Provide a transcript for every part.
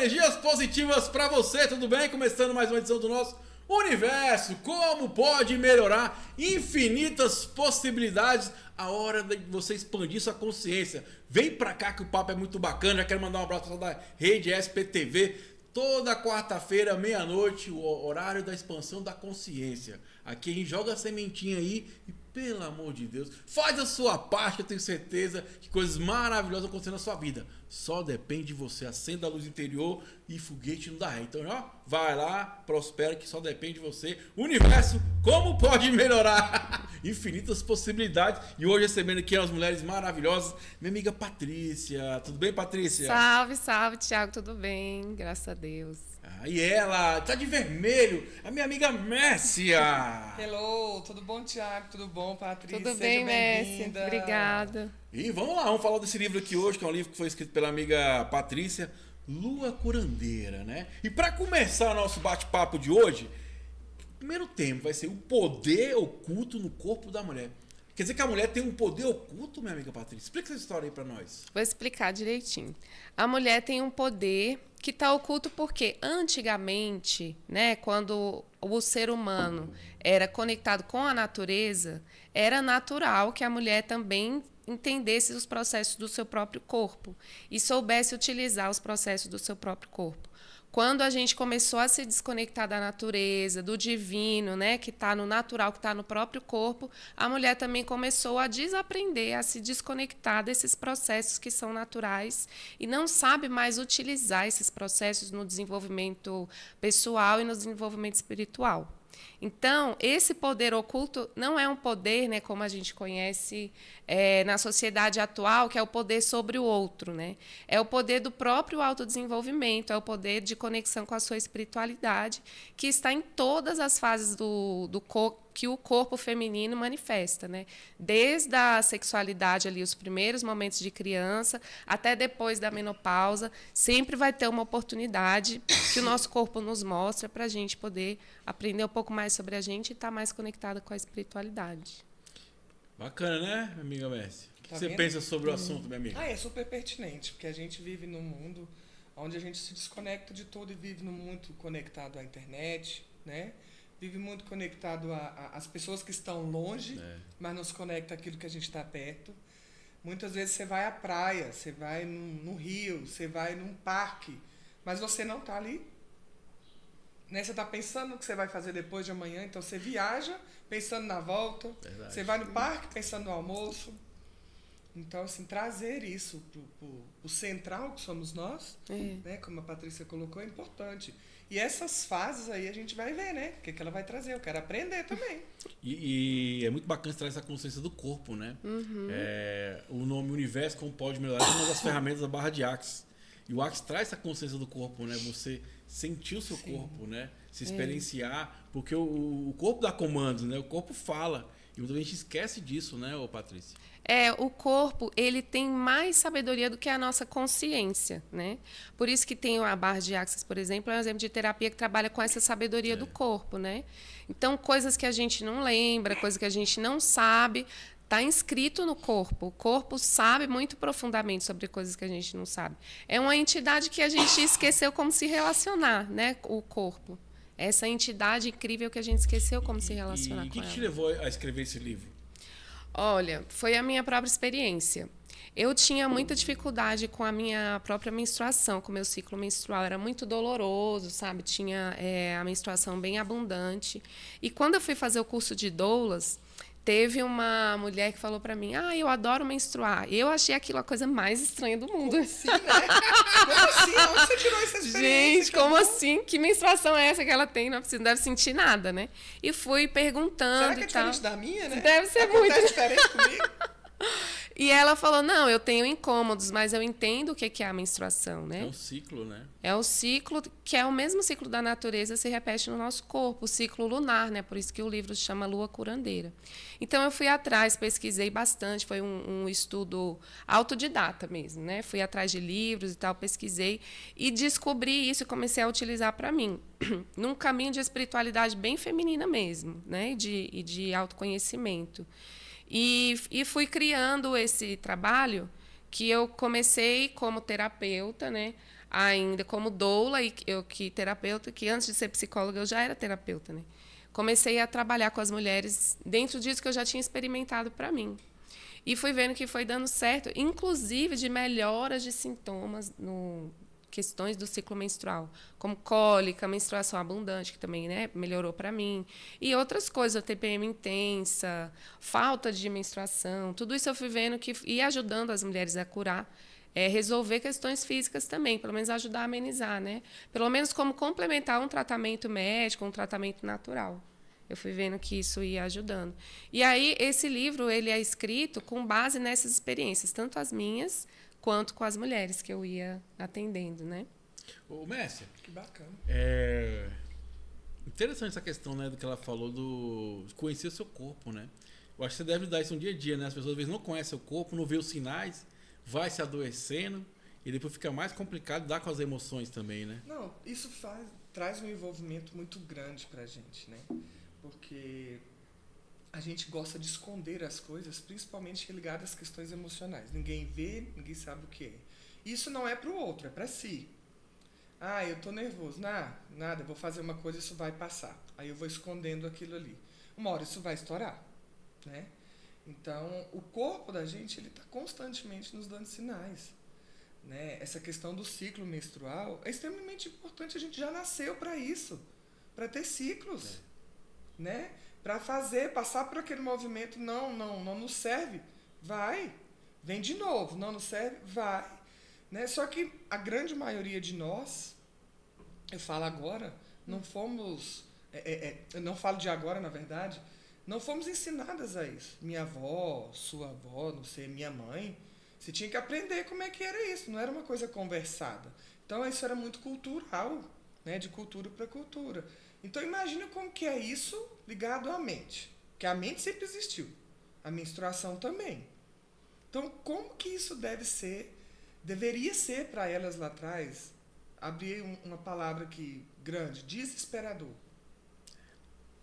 energias positivas para você, tudo bem? Começando mais uma edição do nosso Universo, como pode melhorar? Infinitas possibilidades, a hora de você expandir sua consciência. Vem pra cá que o papo é muito bacana, já quero mandar um abraço da Rede SPTV. Toda quarta-feira, meia-noite, o horário da expansão da consciência. Aqui a gente joga a sementinha aí e, pelo amor de Deus, faz a sua parte, eu tenho certeza que coisas maravilhosas vão acontecer na sua vida. Só depende de você. Acenda a luz interior e foguete não dá ré. Então, ó, vai lá, prospera, que só depende de você. Universo, como pode melhorar? Infinitas possibilidades. E hoje recebendo aqui as mulheres maravilhosas, minha amiga Patrícia. Tudo bem, Patrícia? Salve, salve, Thiago, tudo bem? Graças a Deus. E ela, tá de vermelho, a minha amiga Messia. Hello, tudo bom, Thiago? Tudo bom, Patrícia? Tudo bem, Messi? Obrigada. E vamos lá, vamos falar desse livro aqui hoje, que é um livro que foi escrito pela amiga Patrícia, Lua Curandeira, né? E para começar o nosso bate-papo de hoje, o primeiro tema vai ser o poder oculto no corpo da mulher. Quer dizer que a mulher tem um poder oculto, minha amiga Patrícia? Explica essa história aí para nós. Vou explicar direitinho. A mulher tem um poder que está oculto porque antigamente, né, quando o ser humano era conectado com a natureza, era natural que a mulher também entendesse os processos do seu próprio corpo e soubesse utilizar os processos do seu próprio corpo. Quando a gente começou a se desconectar da natureza, do divino, né, que está no natural, que está no próprio corpo, a mulher também começou a desaprender, a se desconectar desses processos que são naturais e não sabe mais utilizar esses processos no desenvolvimento pessoal e no desenvolvimento espiritual. Então, esse poder oculto não é um poder, né, como a gente conhece na sociedade atual, que é o poder sobre o outro, né? É o poder do próprio autodesenvolvimento, é o poder de conexão com a sua espiritualidade, que está em todas as fases que o corpo feminino manifesta, né? Desde a sexualidade ali, os primeiros momentos de criança, até depois da menopausa, sempre vai ter uma oportunidade que o nosso corpo nos mostra para a gente poder aprender um pouco mais sobre a gente e estar mais conectada com a espiritualidade. Bacana, né, minha amiga Messi? O que Tá você vendo? pensa sobre o assunto, minha amiga? É super pertinente, porque a gente vive num mundo onde a gente se desconecta de tudo e vive muito conectado à internet, né? Vive muito conectado às pessoas que estão longe, mas não se conecta àquilo que a gente está perto. Muitas vezes você vai à praia, você vai no rio, você vai num parque, mas você não está ali. Né? Você está pensando no que você vai fazer depois de amanhã, então você viaja pensando na volta, Verdade. você vai no parque pensando no almoço. Então, assim, trazer isso para o central que somos nós, né? Como a Patrícia colocou, é importante. E essas fases aí a gente vai ver, né? O que ela vai trazer. Eu quero aprender também. E é muito bacana trazer essa consciência do corpo, né? O nome Universo, como pode melhorar, é uma das ferramentas da barra de Axis. E o Axis traz essa consciência do corpo, né? Você sentir o seu corpo, né? Se experienciar, porque o corpo dá comandos, né? O corpo fala. E muita gente esquece disso, né, Patrícia? O corpo, ele tem mais sabedoria do que a nossa consciência, né? Por isso que tem a barra de Axis, por exemplo, é um exemplo de terapia que trabalha com essa sabedoria do corpo, né? Então, coisas que a gente não lembra, coisas que a gente não sabe, está inscrito no corpo. O corpo sabe muito profundamente sobre coisas que a gente não sabe. É uma entidade que a gente esqueceu como se relacionar, né? O corpo. Essa entidade incrível que a gente esqueceu como se relacionar com ela. E o que te levou a escrever esse livro? Olha, foi a minha própria experiência. Eu tinha muita dificuldade com a minha própria menstruação, com o meu ciclo menstrual. Era muito doloroso, sabe? Tinha a menstruação bem abundante. E quando eu fui fazer o curso de doulas, teve uma mulher que falou pra mim, eu adoro menstruar. E eu achei aquilo a coisa mais estranha do mundo. Como assim, né? Como assim? Onde você tirou essa experiência? Gente, como assim? Que menstruação é essa que ela tem? Não deve sentir nada, né? E fui perguntando. Será que é diferente da minha, né? Deve ser Acontece muito diferente comigo. E ela falou, não, eu tenho incômodos, mas eu entendo o que é a menstruação, né? É um ciclo, né? É o ciclo, que é o mesmo ciclo da natureza, se repete no nosso corpo, o ciclo lunar, né? Por isso que o livro se chama Lua Curandeira. Então, eu fui atrás, pesquisei bastante, foi um estudo autodidata mesmo, né? Fui atrás de livros e tal, pesquisei e descobri isso e comecei a utilizar para mim, num caminho de espiritualidade bem feminina mesmo, né? E de autoconhecimento. E fui criando esse trabalho que eu comecei como terapeuta, né, ainda como doula e eu que terapeuta, que antes de ser psicóloga eu já era terapeuta, né? Comecei a trabalhar com as mulheres dentro disso que eu já tinha experimentado para mim. E fui vendo que foi dando certo, inclusive de melhoras de sintomas no questões do ciclo menstrual, como cólica, menstruação abundante, que também, né, melhorou para mim, e outras coisas, a TPM intensa, falta de menstruação, tudo isso eu fui vendo que ia ajudando as mulheres a curar, resolver questões físicas também, pelo menos ajudar a amenizar, né? Pelo menos como complementar um tratamento médico, um tratamento natural. Eu fui vendo que isso ia ajudando. E aí, esse livro ele é escrito com base nessas experiências, tanto as minhas quanto com as mulheres que eu ia atendendo, né? Ô, Mércia, Que bacana. Interessante essa questão, né, do que ela falou de conhecer o seu corpo, né? Eu acho que você deve dar isso um dia a dia, né? As pessoas às vezes não conhecem o corpo, não vê os sinais, vai se adoecendo e depois fica mais complicado lidar com as emoções também, né? Não, isso traz um envolvimento muito grande pra gente, né? Porque a gente gosta de esconder as coisas, principalmente ligadas às questões emocionais. Ninguém vê, ninguém sabe o que é. Isso não é pro outro, é pra si. Ah, eu tô nervoso. Nada, eu vou fazer uma coisa, isso vai passar. Aí eu vou escondendo aquilo ali. Uma hora isso vai estourar, né? Então, o corpo da gente, ele tá constantemente nos dando sinais, né? Essa questão do ciclo menstrual é extremamente importante. A gente já nasceu para isso, para ter ciclos, né? Para passar por aquele movimento, não nos serve, vai, vem de novo, não nos serve, vai, né? Só que a grande maioria de nós, eu falo agora, não fomos, eu não falo de agora, na verdade, não fomos ensinadas a isso. Minha avó, sua avó, não sei, minha mãe, você tinha que aprender como é que era isso, não era uma coisa conversada. Então isso era muito cultural, né? De cultura para cultura. Então imagina como que é isso ligado à mente. Porque a mente sempre existiu. A menstruação também. Então como que isso deveria ser para elas lá atrás? Abrir uma palavra aqui grande, desesperador.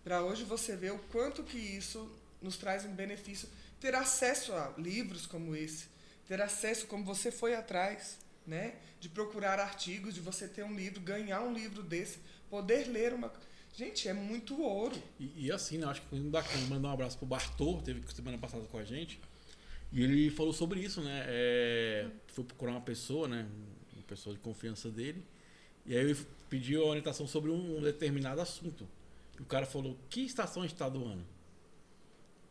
Para hoje você ver o quanto que isso nos traz um benefício. Ter acesso a livros como esse. Ter acesso, como você foi atrás, né? De procurar artigos, de você ter um livro, ganhar um livro desse, poder ler uma... Gente, é muito ouro. E assim, né? Acho que foi muito bacana. Mandar um abraço pro Bartô, teve semana passada com a gente. E ele falou sobre isso, né? Foi procurar uma pessoa, né? Uma pessoa de confiança dele. E aí ele pediu a orientação sobre um determinado assunto. E o cara falou, que estação a gente está do ano?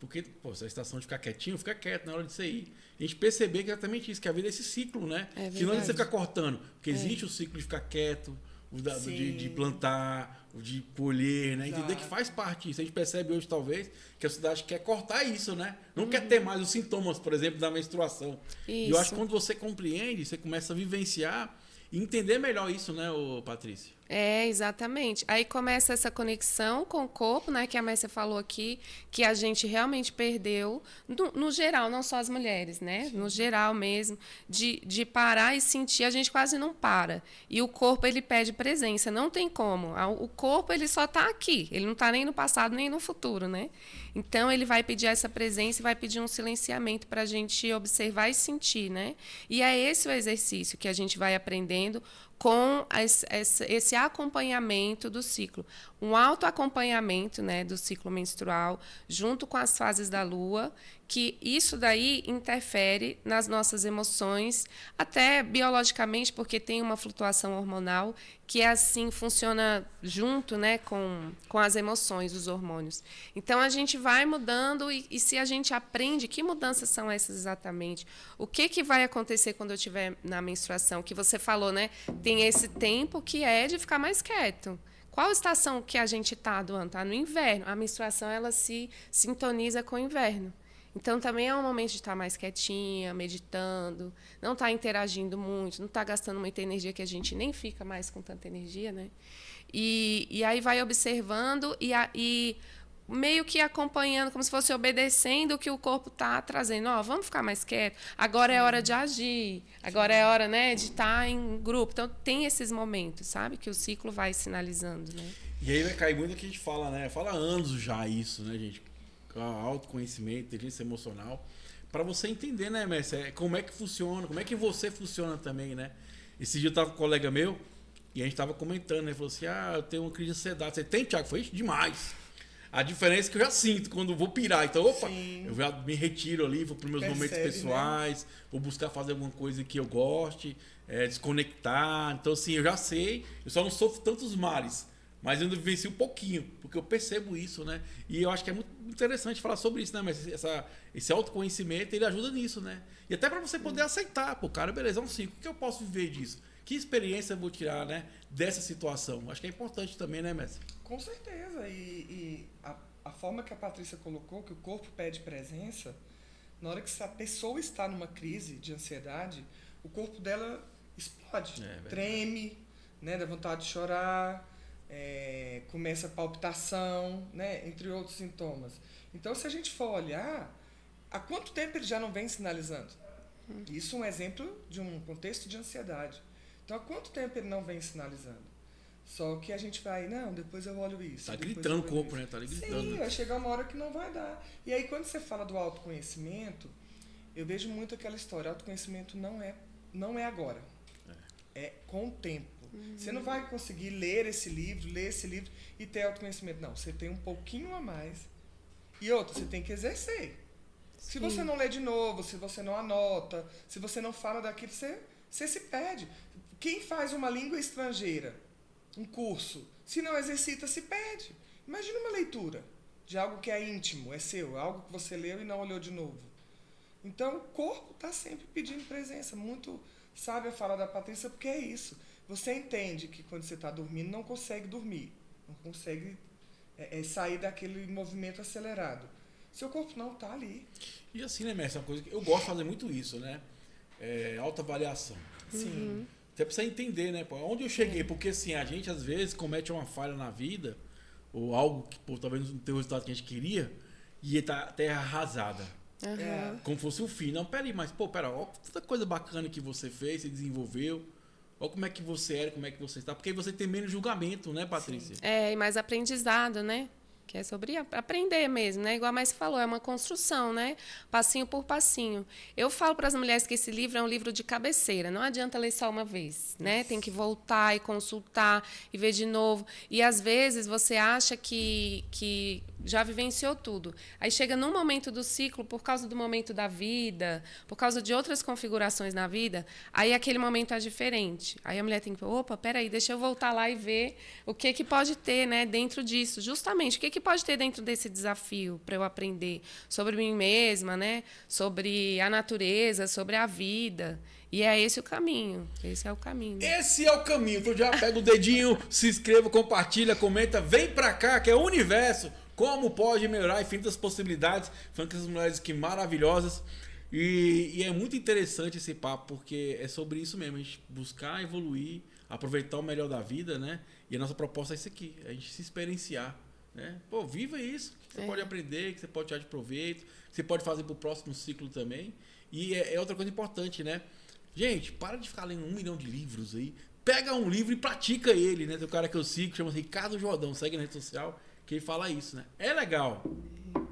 Porque, pô, se a estação de ficar quietinho, fica quieto na hora de você ir. A gente perceber que é exatamente isso, que a vida é esse ciclo, né? Que não é de você ficar cortando. Porque existe o ciclo de ficar quieto, de plantar, o de colher, né? Entender que faz parte disso. A gente percebe hoje, talvez, que a sociedade quer cortar isso, né? Não quer ter mais os sintomas, por exemplo, da menstruação. Isso. E eu acho que quando você compreende, você começa a vivenciar e entender melhor isso, né, Patrícia? Exatamente. Aí começa essa conexão com o corpo, né, que a Mércia falou aqui, que a gente realmente perdeu, no geral, não só as mulheres, né? Sim. No geral mesmo, de parar e sentir, a gente quase não para. E o corpo, ele pede presença, não tem como. O corpo, ele só está aqui, ele não está nem no passado, nem no futuro, né? Então, ele vai pedir essa presença e vai pedir um silenciamento para a gente observar e sentir, né? E é esse o exercício que a gente vai aprendendo com esse acompanhamento do ciclo. Um autoacompanhamento, né, do ciclo menstrual, junto com as fases da lua, que isso daí interfere nas nossas emoções, até biologicamente, porque tem uma flutuação hormonal que assim funciona junto, né, com as emoções, os hormônios. Então, a gente vai mudando e se a gente aprende, que mudanças são essas exatamente? O que vai acontecer quando eu estiver na menstruação? Que você falou, né? Tem esse tempo que é de ficar mais quieto. Qual estação que a gente está do ano? Está no inverno. A menstruação, ela se sintoniza com o inverno. Então, também é um momento de estar mais quietinha, meditando, não estar interagindo muito, não estar gastando muita energia, que a gente nem fica mais com tanta energia, né? E aí vai observando e meio que acompanhando, como se fosse obedecendo o que o corpo está trazendo. Vamos ficar mais quieto. Agora é hora de agir. Agora é hora, né, de estar em grupo. Então, tem esses momentos, sabe? Que o ciclo vai sinalizando, né? E aí vai cair muito o que a gente fala, né? Fala há anos já isso, né, gente? Autoconhecimento, inteligência emocional. Para você entender, né, Mércia? Como é que funciona, como é que você funciona também, né? Esse dia eu tava com um colega meu e a gente tava comentando, né? Ele falou assim, eu tenho uma crise de ansiedade. Você tem, Thiago? Foi demais. A diferença é que eu já sinto quando eu vou pirar. Então, eu já me retiro ali, vou para os meus momentos pessoais, né? Vou buscar fazer alguma coisa que eu goste, desconectar. Então, assim, eu já sei, eu só não sofro tantos males, mas eu ainda vivenci um pouquinho, porque eu percebo isso, né? E eu acho que é muito interessante falar sobre isso, né? Mas esse autoconhecimento, ele ajuda nisso, né? E até para você poder aceitar, pô, cara, beleza, é um ciclo. O que eu posso viver disso? Que experiência eu vou tirar, né, dessa situação? Acho que é importante também, né, mestre? Com certeza. E a forma que a Patrícia colocou, que o corpo pede presença, na hora que a pessoa está numa crise de ansiedade, o corpo dela explode, treme, né, dá vontade de chorar, começa a palpitação, né, entre outros sintomas. Então, se a gente for olhar, há quanto tempo ele já não vem sinalizando? Isso é um exemplo de um contexto de ansiedade. Então, há quanto tempo ele não vem sinalizando? Só que a gente vai, não, depois eu olho isso. Tá gritando o corpo, né? Tá ali gritando. Sim, vai chegar uma hora que não vai dar. E aí, quando você fala do autoconhecimento, eu vejo muito aquela história. Autoconhecimento não é agora. É com o tempo. Você não vai conseguir ler esse livro e ter autoconhecimento. Não, você tem um pouquinho a mais. E outra, você tem que exercer. Se você não lê de novo, se você não anota, se você não fala daquilo, você se perde. Quem faz uma língua estrangeira, um curso, se não exercita, se perde. Imagina uma leitura de algo que é íntimo, é seu, algo que você leu e não olhou de novo. Então, o corpo está sempre pedindo presença. Muito sábia a fala da Patrícia, porque é isso. Você entende que quando você está dormindo, não consegue dormir, não consegue sair daquele movimento acelerado. Seu corpo não está ali. E assim, né, mestre? É uma coisa que eu gosto de fazer muito isso, né? Autoavaliação. Sim. Até pra você entender, né? Onde eu cheguei, porque assim, a gente às vezes comete uma falha na vida, ou algo que talvez não tenha o resultado que a gente queria, e tá terra arrasada. Como fosse o fim. Não, peraí, mas olha tanta coisa bacana que você fez, você desenvolveu. Olha como é que você era, como é que você está. Porque aí você tem menos julgamento, né, Patrícia? E mais aprendizado, né? Que é sobre aprender mesmo, né? Igual a Márcia falou, é uma construção, né? Passinho por passinho. Eu falo para as mulheres que esse livro é um livro de cabeceira. Não adianta ler só uma vez, né? Tem que voltar e consultar e ver de novo. E, às vezes, você acha que já vivenciou tudo. Aí chega num momento do ciclo, por causa do momento da vida, por causa de outras configurações na vida, aí aquele momento é diferente. Aí a mulher tem que, peraí, deixa eu voltar lá e ver o que pode ter, né, dentro disso. Justamente, o que pode ter dentro desse desafio para eu aprender sobre mim mesma, né, sobre a natureza, sobre a vida. E é esse o caminho. Esse é o caminho. Esse é o caminho. Então já pega o dedinho, se inscreva, compartilha, comenta, vem pra cá, que é o universo. Como pode melhorar infinitas possibilidades. Falando com essas mulheres que maravilhosas. E é muito interessante esse papo, porque é sobre isso mesmo. A gente buscar evoluir, aproveitar o melhor da vida, né? E a nossa proposta é isso aqui. A gente se experienciar, né? Viva isso. Que você pode aprender, que você pode tirar de proveito. Que você pode fazer pro próximo ciclo também. E é outra coisa importante, né? Gente, para de ficar lendo 1 milhão de livros aí. Pega um livro e pratica ele, né? Tem um cara que eu sigo, chama Ricardo Jordão, segue na rede social, que ele fala isso, né? É legal,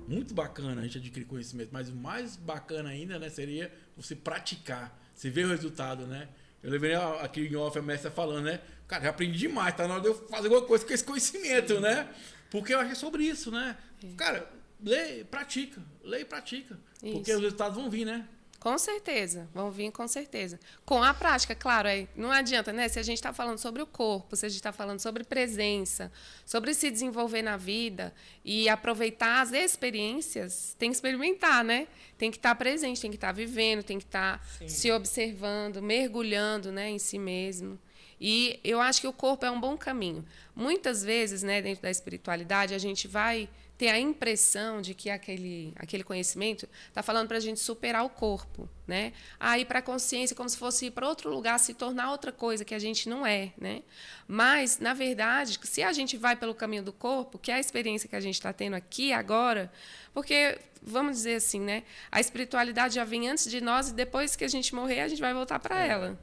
muito bacana a gente adquirir conhecimento, mas o mais bacana ainda, né, seria você praticar, você ver o resultado, né? Eu levei aqui em off a mestra falando, né? Cara, já aprendi demais, tá na hora de eu fazer alguma coisa com esse conhecimento, né? Porque eu acho que é sobre isso, né? Cara, lê e pratica. Porque os resultados vão vir, né? Com certeza, vão vir com certeza. Com a prática, claro, aí não adianta, né? Se a gente está falando sobre o corpo, se a gente está falando sobre presença, sobre se desenvolver na vida e aproveitar as experiências, tem que experimentar, né? Tem que estar presente, tem que estar vivendo, tem que estar se observando, mergulhando, né, em si mesmo. E eu acho que o corpo é um bom caminho. Muitas vezes, né, dentro da espiritualidade, a gente vai ter a impressão de que aquele conhecimento está falando para a gente superar o corpo, né? Ir para a consciência como se fosse ir para outro lugar, se tornar outra coisa que a gente não é, né? Mas, na verdade, se a gente vai pelo caminho do corpo, que é a experiência que a gente está tendo aqui agora, porque, vamos dizer assim, né? A espiritualidade já vem antes de nós e depois que a gente morrer, a gente vai voltar para ela.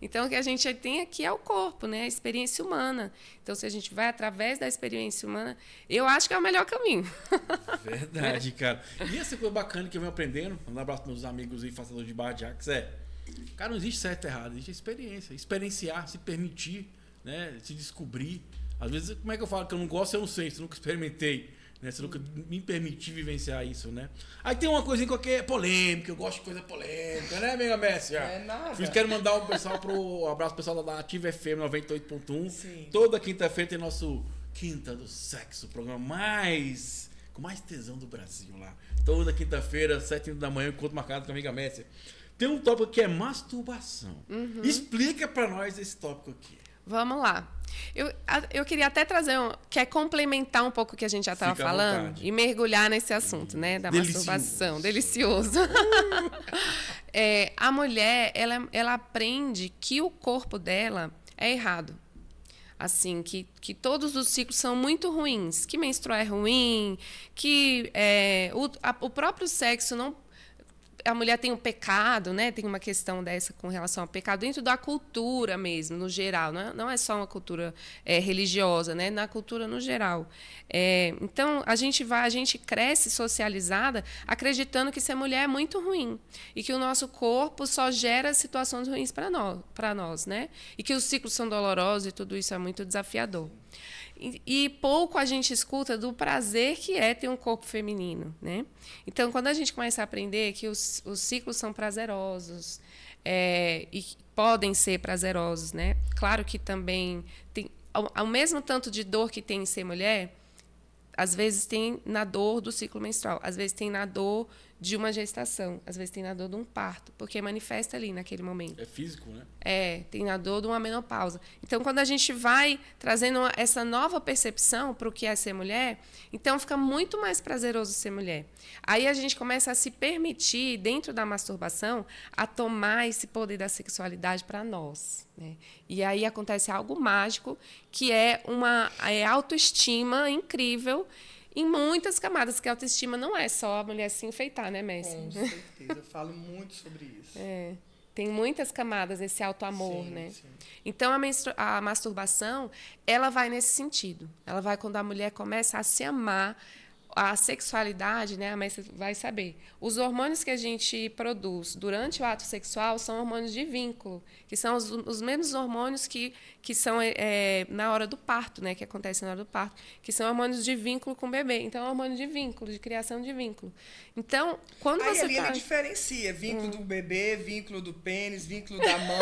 Então, o que a gente tem aqui é o corpo, né? A experiência humana. Então, se a gente vai através da experiência humana, eu acho que é o melhor caminho. Verdade, cara. E essa coisa bacana que eu venho aprendendo, um abraço para meus amigos e façadores de barra de Axe, Cara, não existe certo e errado, existe experiência. Experienciar, se permitir, né? Se descobrir. Às vezes, como é que eu falo que eu não gosto, eu não sei, se eu nunca experimentei, né? Se eu nunca me permiti vivenciar isso, né? Aí tem uma coisinha qualquer polêmica, eu gosto de coisa polêmica, né, Mega Messi? É nada. Por isso quero mandar um abraço pro pessoal da Ativa FM 98.1. Sim. Toda quinta-feira tem nosso Quinta do Sexo, o programa com mais tesão do Brasil lá. Toda quinta-feira, 7h da manhã, encontro marcado com a Amiga Messi. Tem um tópico que é masturbação. Explica pra nós esse tópico aqui. Vamos lá. Eu queria até trazer, quer complementar um pouco o que a gente já estava falando e mergulhar nesse assunto, né, da masturbação. Delicioso. A mulher, ela aprende que o corpo dela é errado. Assim, que todos os ciclos são muito ruins, que menstruar é ruim, que o próprio sexo não... A mulher tem um pecado, né? Tem uma questão dessa com relação ao pecado dentro da cultura mesmo, no geral. Não é só uma cultura religiosa, né? Na cultura no geral. Então, a gente cresce socializada acreditando que ser mulher é muito ruim e que o nosso corpo só gera situações ruins para nós, né? E que os ciclos são dolorosos e tudo isso é muito desafiador. E pouco a gente escuta do prazer que é ter um corpo feminino, né? Então, quando a gente começa a aprender que os ciclos são prazerosos e podem ser prazerosos, né? Claro que também tem ao mesmo tanto de dor que tem em ser mulher, às vezes tem na dor do ciclo menstrual, às vezes tem na dor de uma gestação, às vezes tem na dor de um parto, porque manifesta ali naquele momento. É físico, né? Tem na dor de uma menopausa. Então, quando a gente vai trazendo essa nova percepção para o que é ser mulher, então fica muito mais prazeroso ser mulher. Aí a gente começa a se permitir, dentro da masturbação, a tomar esse poder da sexualidade para nós, né? E aí acontece algo mágico, que é uma autoestima incrível, em muitas camadas, que a autoestima não é só a mulher se enfeitar, né, Messi? Com certeza, eu falo muito sobre isso. Tem muitas camadas esse auto-amor, Sim, né? sim. Então, a masturbação, ela vai nesse sentido. Ela vai quando a mulher começa a se amar. A sexualidade, né, a Messi vai saber. Os hormônios que a gente produz durante o ato sexual são hormônios de vínculo, que são os mesmos hormônios que são na hora do parto, né, que acontecem na hora do parto, que são hormônios de vínculo com o bebê. Então, é hormônio de vínculo, de criação de vínculo. Então, quando Aí você ali ele diferencia vínculo do bebê, vínculo do pênis, vínculo da mão,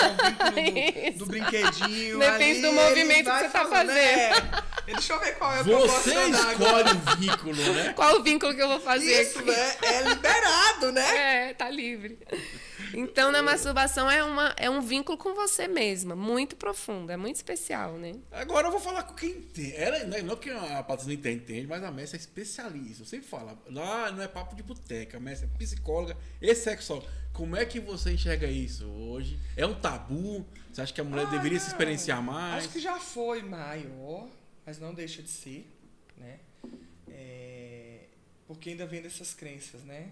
vínculo do brinquedinho. Depende ali do movimento que você está fazendo. Deixa eu ver qual é o Você escolhe o vínculo, né? Qual o vínculo que eu vou fazer Isso, aqui? né? É liberado, né? Tá livre. Então, na masturbação é um vínculo com você mesma, muito profundo, é muito especial, né? Agora eu vou falar com quem entende. Não que a Patrícia não entende, mas a Messi é especialista. Eu sempre falo, lá não é papo de boteca, a Messi é psicóloga e sexóloga. Como é que você enxerga isso hoje? É um tabu? Você acha que a mulher deveria se experienciar mais? Acho que já foi maior, mas não deixa de ser, né? Porque ainda vem dessas crenças, né?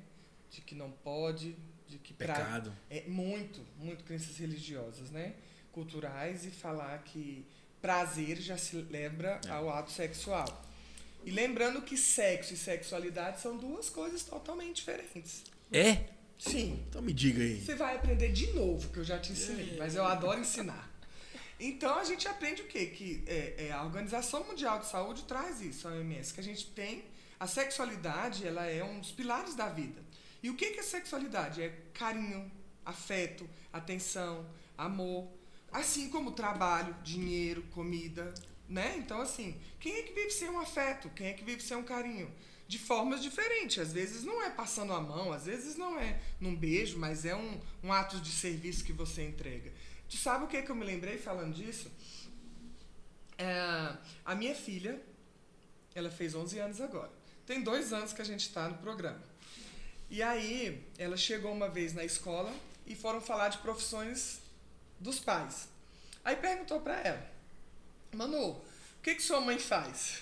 De que não pode, de que... Pecado. Muito crenças religiosas, né? Culturais, e falar que prazer já se lembra ao ato sexual. E lembrando que sexo e sexualidade são duas coisas totalmente diferentes. É? Sim. Então me diga aí. Você vai aprender de novo, que eu já te ensinei, mas eu adoro ensinar. Então, a gente aprende o quê? Que a Organização Mundial de Saúde traz isso, a OMS, que a gente tem... A sexualidade, ela é um dos pilares da vida. E o que é sexualidade? É carinho, afeto, atenção, amor. Assim como trabalho, dinheiro, comida, né? Então, assim, quem é que vive sem um afeto? Quem é que vive sem um carinho? De formas diferentes. Às vezes não é passando a mão, às vezes não é num beijo, mas é um ato de serviço que você entrega. Tu sabe o que eu me lembrei falando disso? A minha filha, ela fez 11 anos agora. Tem 2 anos que a gente está no programa. E aí, ela chegou uma vez na escola e foram falar de profissões dos pais. Aí perguntou para ela, Manu, o que sua mãe faz?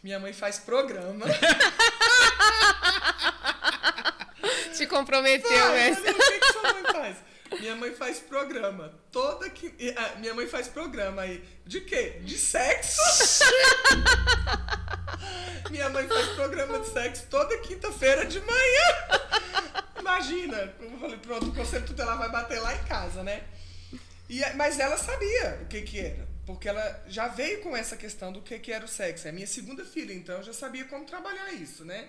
Minha mãe faz programa. Te comprometeu, Manu, o que sua mãe faz? Minha mãe faz programa. Minha mãe faz programa aí. De quê? De sexo? Minha mãe faz programa de sexo toda quinta-feira de manhã. imagina. Eu falei, pronto, o conselho tutelar vai bater lá em casa, né? Mas ela sabia o que era. Porque ela já veio com essa questão do que era o sexo. É minha segunda filha, então eu já sabia como trabalhar isso, né?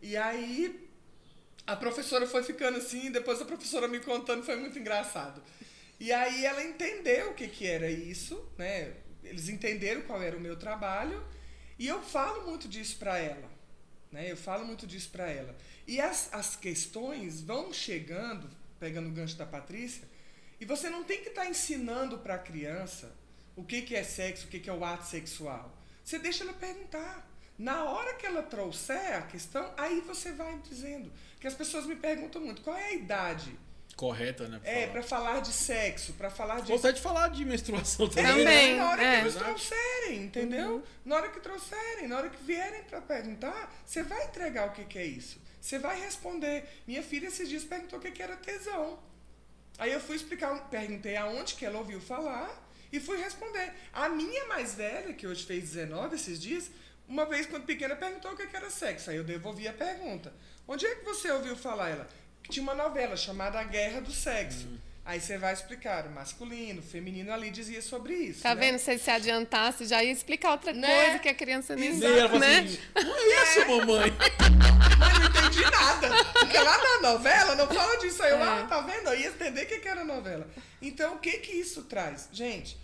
E aí, a professora foi ficando assim, depois a professora me contando, foi muito engraçado. E aí ela entendeu o que era isso, né? Eles entenderam qual era o meu trabalho, e eu falo muito disso para ela, né? Eu falo muito disso para ela. E as questões vão chegando, pegando o gancho da Patrícia, e você não tem que estar ensinando para a criança o que é sexo, o que é o ato sexual. Você deixa ela perguntar. Na hora que ela trouxer a questão, aí você vai dizendo. Que as pessoas me perguntam muito, qual é a idade correta, né? Para falar de sexo, para falar de... Ou até de falar de menstruação também. Também. Na hora que eles Verdade. trouxerem, entendeu? Na hora que trouxerem, na hora que vierem para perguntar, você vai entregar o que é isso. Você vai responder. Minha filha esses dias perguntou o que era tesão. Aí eu fui explicar, perguntei aonde que ela ouviu falar e fui responder. A minha mais velha, que hoje fez 19 esses dias, uma vez, quando pequena, perguntou o que era sexo. Aí eu devolvi a pergunta. Onde é que você ouviu falar? Ela, que tinha uma novela chamada A Guerra do Sexo. Aí você vai explicar, o masculino, o feminino ali dizia sobre isso. Tá né? vendo? Se adiantasse, já ia explicar outra Né? coisa que a criança nem Nem ela sabe, fala né? assim, não é isso, mamãe. Mas não entendi nada. Porque lá na novela não fala disso. Aí eu, tá vendo? Eu ia entender o que era novela. Então, o que isso traz? Gente,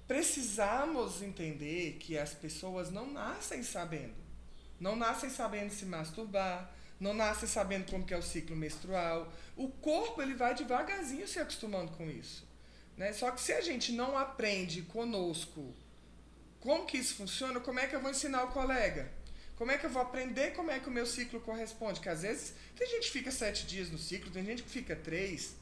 precisamos entender que as pessoas não nascem sabendo. Não nascem sabendo se masturbar, não nascem sabendo como que é o ciclo menstrual. O corpo, ele vai devagarzinho se acostumando com isso. Né? Só que se a gente não aprende conosco como que isso funciona, como é que eu vou ensinar o colega? Como é que eu vou aprender como é que o meu ciclo corresponde? Porque às vezes tem gente que fica 7 dias no ciclo, tem gente que fica 3.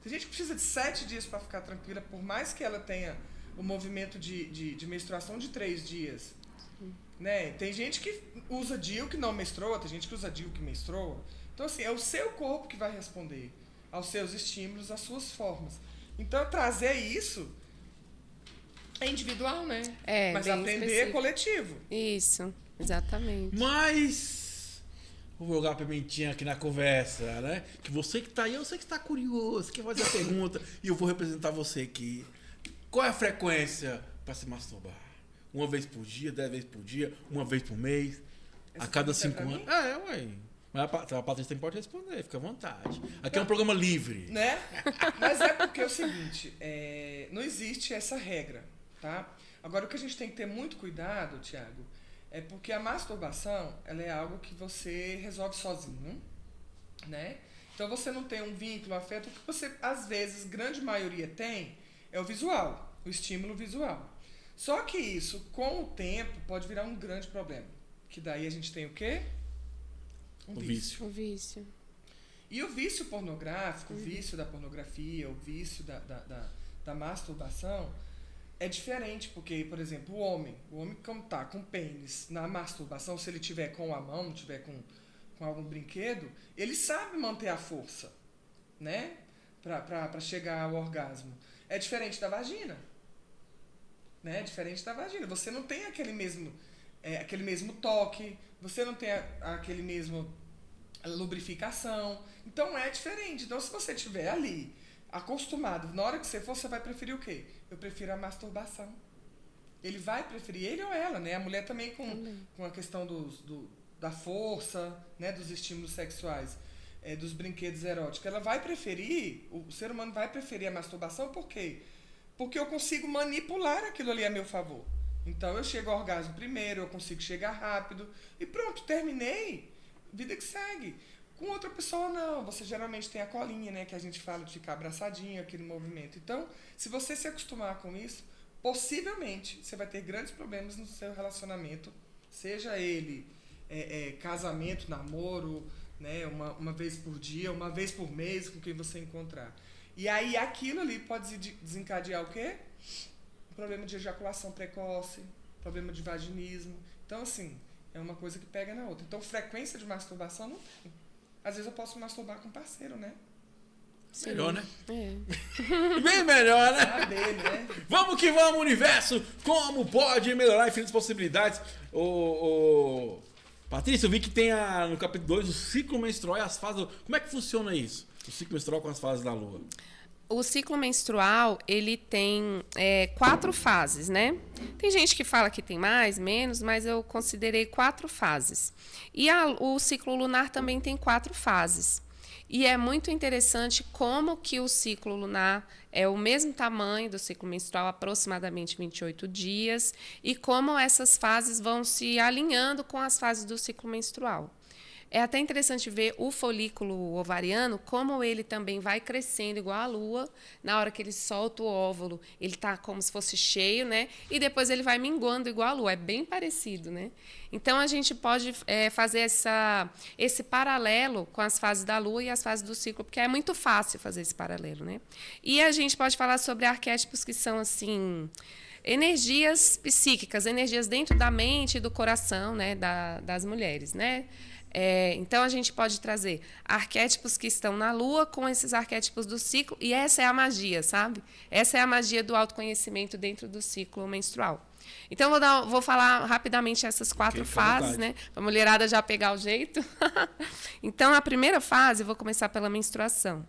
Tem gente que precisa de 7 dias para ficar tranquila, por mais que ela tenha o movimento de menstruação de 3 dias. Né? Tem gente que usa DIU que não menstrua, tem gente que usa DIU que menstrua. Então, assim, é o seu corpo que vai responder aos seus estímulos, às suas formas. Então, trazer isso é individual, né? Mas bem aprender específico. é coletivo. Isso, exatamente. Mas vou jogar a pimentinha aqui na conversa, né? Que você que tá aí, eu sei que está curioso, quer fazer a pergunta e eu vou representar você aqui. Qual é a frequência para se masturbar? Uma vez por dia, 10 vezes por dia, uma vez por mês, a cada 5 anos. Ué. Mas a Patrícia pode responder, fica à vontade. Aqui é um programa livre. Né? Mas é porque é o seguinte, não existe essa regra, tá? Agora, o que a gente tem que ter muito cuidado, Tiago, é porque a masturbação, ela é algo que você resolve sozinho, né? Então, você não tem um vínculo, afeto. O que você, às vezes, grande maioria tem é o visual, o estímulo visual. Só que isso, com o tempo, pode virar um grande problema. Que daí a gente tem o quê? Um vício. O vício. E o vício pornográfico, o vício da pornografia, o vício da masturbação é diferente, porque, por exemplo, o homem como tá com pênis na masturbação, se ele tiver com a mão, tiver com algum brinquedo, ele sabe manter a força, né? Pra chegar ao orgasmo. É diferente da vagina. Né? Diferente da vagina. Você não tem aquele mesmo toque, você não tem aquele mesmo lubrificação. Então é diferente. Então, se você estiver ali, acostumado, na hora que você for, você vai preferir o quê? Eu prefiro a masturbação. Ele vai preferir, ele ou ela, né? A mulher também com a questão da força, né? Dos estímulos sexuais, dos brinquedos eróticos. Ela vai preferir, o ser humano vai preferir a masturbação, por quê? Porque eu consigo manipular aquilo ali a meu favor. Então, eu chego ao orgasmo primeiro, eu consigo chegar rápido. E pronto, terminei. Vida que segue. Com outra pessoa, não. Você geralmente tem a colinha, né? Que a gente fala de ficar abraçadinho, aquele movimento. Então, se você se acostumar com isso, possivelmente, você vai ter grandes problemas no seu relacionamento. Seja ele casamento, namoro, né? Uma vez por dia, uma vez por mês, com quem você encontrar. E aí aquilo ali pode desencadear o quê? Um problema de ejaculação precoce, problema de vaginismo. Então, assim, é uma coisa que pega na outra. Então, frequência de masturbação não tem. Às vezes eu posso masturbar com parceiro, né? Sim. Melhor, né? Bem melhor, né? Saber, né? Vamos que vamos, universo! Como pode melhorar infinitas possibilidades? Patrícia, eu vi que tem no capítulo 2 o ciclo menstrual e as fases. Como é que funciona isso? O ciclo menstrual com as fases da lua. O ciclo menstrual, ele tem 4 fases, né? Tem gente que fala que tem mais, menos, mas eu considerei 4 fases. E o ciclo lunar também tem 4 fases. E é muito interessante como que o ciclo lunar é o mesmo tamanho do ciclo menstrual, aproximadamente 28 dias, e como essas fases vão se alinhando com as fases do ciclo menstrual. É até interessante ver o folículo ovariano, como ele também vai crescendo igual a lua. Na hora que ele solta o óvulo, ele está como se fosse cheio, né? E depois ele vai minguando igual a lua. É bem parecido, né? Então, a gente pode fazer esse paralelo com as fases da lua e as fases do ciclo, porque é muito fácil fazer esse paralelo, né? E a gente pode falar sobre arquétipos que são, assim, energias psíquicas, energias dentro da mente e do coração, né? Das mulheres, né? Então, a gente pode trazer arquétipos que estão na Lua com esses arquétipos do ciclo, e essa é a magia, sabe? Essa é a magia do autoconhecimento dentro do ciclo menstrual. Então, vou falar rapidamente essas 4 fases, né? Para a mulherada já pegar o jeito. Então, a primeira fase, eu vou começar pela menstruação.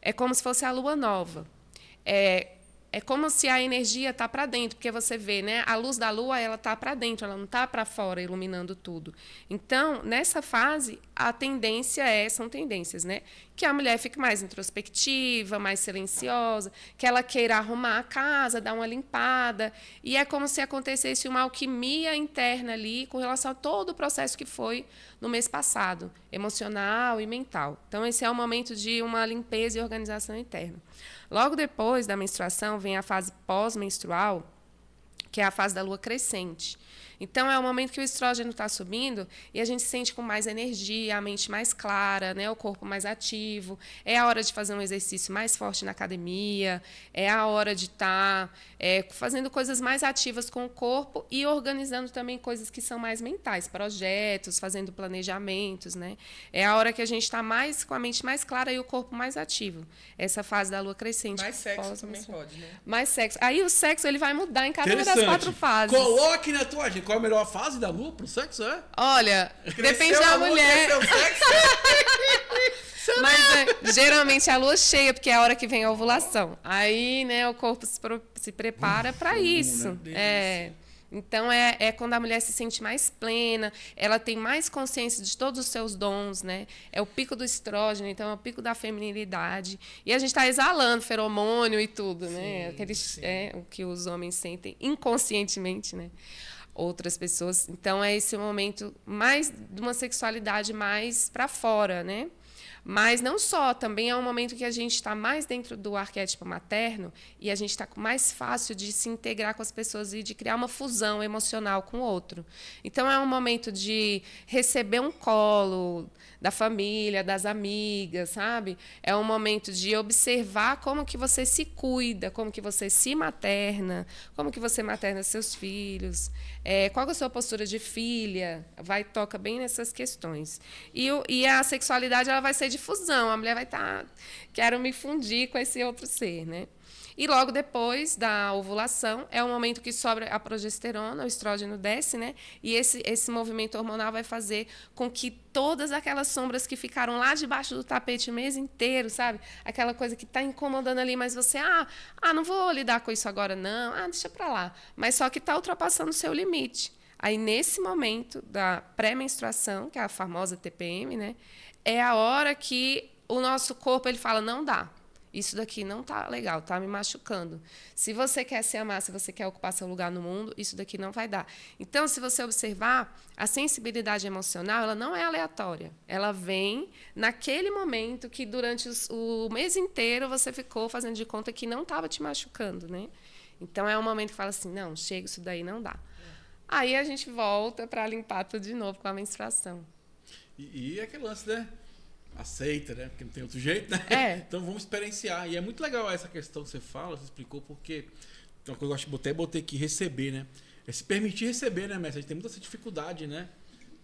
É como se fosse a lua nova. É como se a energia está para dentro, porque você vê, né? A luz da lua, ela está para dentro, ela não está para fora, iluminando tudo. Então, nessa fase, a tendência são tendências, né? Que a mulher fique mais introspectiva, mais silenciosa, que ela queira arrumar a casa, dar uma limpada. E é como se acontecesse uma alquimia interna ali com relação a todo o processo que foi no mês passado, emocional e mental. Então, esse é o momento de uma limpeza e organização interna. Logo depois da menstruação vem a fase pós-menstrual, que é a fase da lua crescente. Então, é o momento que o estrógeno está subindo e a gente se sente com mais energia, a mente mais clara, né, o corpo mais ativo. É a hora de fazer um exercício mais forte na academia, é a hora de estar fazendo coisas mais ativas com o corpo e organizando também coisas que são mais mentais, projetos, fazendo planejamentos, né? É a hora que a gente está mais com a mente mais clara e o corpo mais ativo. Essa fase da lua crescente. Mais sexo também pode, né? Mais sexo. Aí o sexo ele vai mudar em cada uma das 4 fases. Coloque na tua agenda. Qual a melhor fase da lua pro sexo, Olha, depende da mulher. Mas geralmente a lua cheia, porque é a hora que vem a ovulação. Aí, né, o corpo se prepara para isso. Né? Então, é quando a mulher se sente mais plena, ela tem mais consciência de todos os seus dons, né? É o pico do estrógeno, então é o pico da feminilidade. E a gente está exalando feromônio e tudo, né? O que os homens sentem inconscientemente, né? Outras pessoas. Então, é esse momento mais de uma sexualidade mais para fora, né? Mas não só, também é um momento que a gente está mais dentro do arquétipo materno e a gente está mais fácil de se integrar com as pessoas e de criar uma fusão emocional com o outro. Então, é um momento de receber um colo da família, das amigas, sabe? É um momento de observar como que você se cuida, como que você se materna, como que você materna seus filhos, qual é a sua postura de filha, toca bem nessas questões. E a sexualidade ela vai ser de fusão, a mulher vai estar, quero me fundir com esse outro ser, né? E logo depois da ovulação é o momento que sobra a progesterona, o estrógeno desce, né? E esse movimento hormonal vai fazer com que todas aquelas sombras que ficaram lá debaixo do tapete o mês inteiro, sabe? Aquela coisa que está incomodando ali, mas você, não vou lidar com isso agora, não. Deixa para lá. Mas só que está ultrapassando o seu limite. Aí, nesse momento da pré-menstruação, que é a famosa TPM, né? É a hora que o nosso corpo ele fala, não dá. Isso daqui não tá legal, tá me machucando. Se você quer se amar, se você quer ocupar seu lugar no mundo, isso daqui não vai dar. Então, se você observar, a sensibilidade emocional, ela não é aleatória. Ela vem naquele momento que durante o mês inteiro você ficou fazendo de conta que não estava te machucando, né? Então, é um momento que fala assim, não, chega, isso daí não dá. Aí a gente volta para limpar tudo de novo com a menstruação. E aquele lance, né? Aceita, né? Porque não tem outro jeito, né? Então vamos experienciar. E é muito legal essa questão que você fala, você explicou, porque tem uma coisa que eu botei aqui, receber, né? É se permitir receber, né, mestre? A gente tem muita essa dificuldade, né?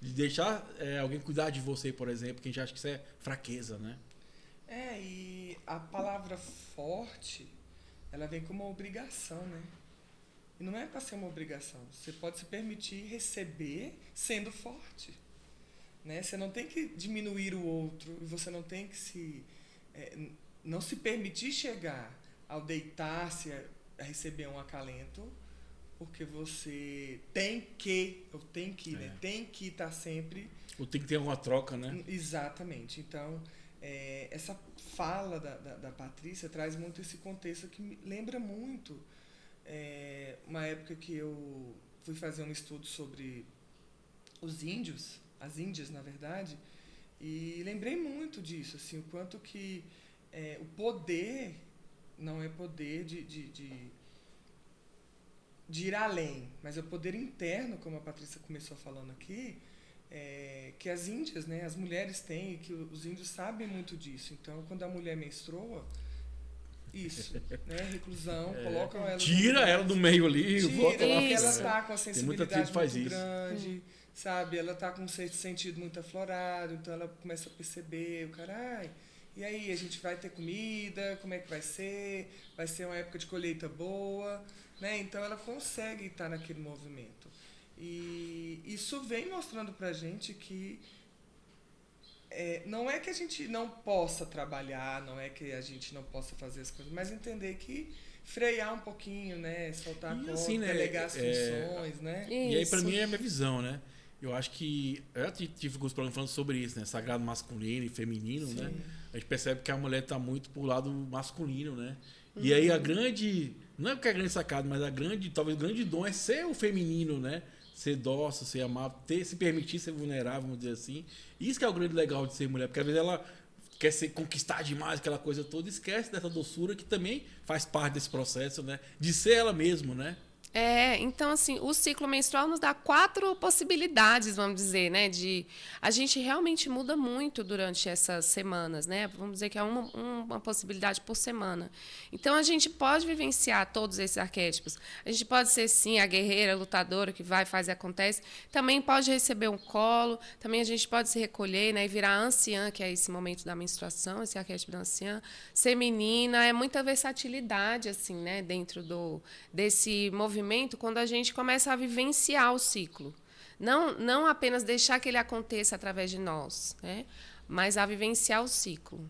De deixar alguém cuidar de você, por exemplo, que a gente acha que isso é fraqueza, né? E a palavra forte, ela vem como uma obrigação, né? E não é para ser uma obrigação. Você pode se permitir receber sendo forte. né? Você não tem que diminuir o outro, e você não tem que não se permitir chegar ao deitar-se a receber um acalento, porque você tem que, né? Tem que estar sempre... Ou tem que ter alguma troca, né? Exatamente. Então, essa fala da Patrícia traz muito esse contexto que me lembra muito uma época que eu fui fazer um estudo sobre os índios, as índias, na verdade, e lembrei muito disso, assim, o quanto que o poder não é poder de ir além, mas é o poder interno, como a Patrícia começou falando aqui, que as índias, né, as mulheres têm, e que os índios sabem muito disso. Então, quando a mulher menstrua, isso, né, reclusão, colocam ela... Tira ela do meio ali, volta lá. Porque ela está com a sensibilidade faz muito isso. grande, sabe? Ela está com um sexto sentido muito aflorado, então ela começa a perceber, o caralho, e aí, a gente vai ter comida, como é que vai ser? Vai ser uma época de colheita boa, né? Então ela consegue estar naquele movimento. E isso vem mostrando pra gente que não é que a gente não possa trabalhar, não é que a gente não possa fazer as coisas, mas entender que frear um pouquinho, né? Soltar a corda, assim, né, delegar as funções, né? E aí, pra mim, é a minha visão, né? Eu acho que... Eu já tive alguns programas falando sobre isso, né? Sagrado masculino e feminino, Sim. né? A gente percebe que a mulher tá muito pro lado masculino, né? E aí a grande... Não é porque é a grande sacada, mas talvez o grande dom é ser o feminino, né? Ser dócil, ser amável, se permitir ser vulnerável, vamos dizer assim. Isso que é o grande legal de ser mulher, porque às vezes ela quer conquistar demais aquela coisa toda, esquece dessa doçura que também faz parte desse processo, né? De ser ela mesma, né? Então, assim, o ciclo menstrual nos dá 4 possibilidades, vamos dizer, né? A gente realmente muda muito durante essas semanas, né? Vamos dizer que é uma possibilidade por semana. Então, a gente pode vivenciar todos esses arquétipos. A gente pode ser, sim, a guerreira, a lutadora, que vai, faz e acontece. Também pode receber um colo. Também a gente pode se recolher, né? E virar anciã, que é esse momento da menstruação, esse arquétipo da anciã. Ser menina, é muita versatilidade, assim, né? Dentro desse movimento, quando a gente começa a vivenciar o ciclo. Não apenas deixar que ele aconteça através de nós, né? Mas a vivenciar o ciclo.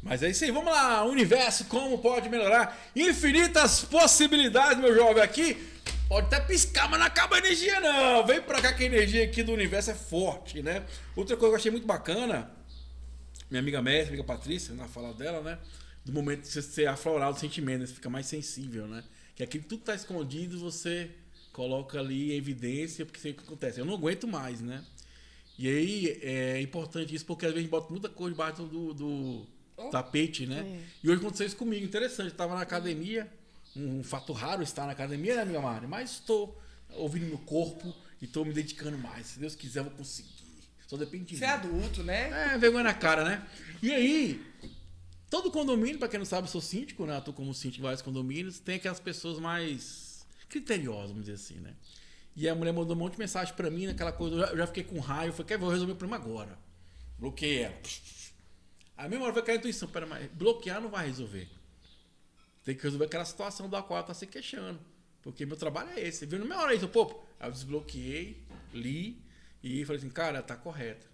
Mas é isso aí, vamos lá. Universo, como pode melhorar? Infinitas possibilidades, meu jovem. Aqui pode até piscar, mas não acaba a energia, não. Vem pra cá que a energia aqui do universo é forte, né? Outra coisa que eu achei muito bacana, minha amiga Messi, amiga Patrícia, na fala dela, né? Do momento de você ser aflorado o sentimento, né? Você fica mais sensível, né? Que aquilo tudo tá escondido, você coloca ali em evidência, porque isso que acontece. Eu não aguento mais, né? E aí é importante isso, porque às vezes a gente bota muita coisa debaixo do tapete, né? E hoje aconteceu isso comigo, interessante. Eu tava na academia, um fato raro estar na academia, né, amiga Mari? Mas estou ouvindo meu corpo e estou me dedicando mais. Se Deus quiser, eu vou conseguir. Só depende de mim. Você é adulto, né? Vergonha na cara, né? E aí, todo condomínio, pra quem não sabe, eu sou síndico, né? Eu atuo como síndico em vários condomínios. Tem aquelas pessoas mais criteriosas, vamos dizer assim, né? E a mulher mandou um monte de mensagem pra mim, naquela coisa. Eu já fiquei com raiva. Eu falei, quer ver? Eu vou resolver o problema agora. Bloqueei ela. Aí a mesma hora vai cair a intuição. Pera, mas bloquear não vai resolver. Tem que resolver aquela situação da qual ela tá se queixando. Porque meu trabalho é esse. Você viu na minha hora isso? Aí eu desbloqueei, li e falei assim, cara, tá correta.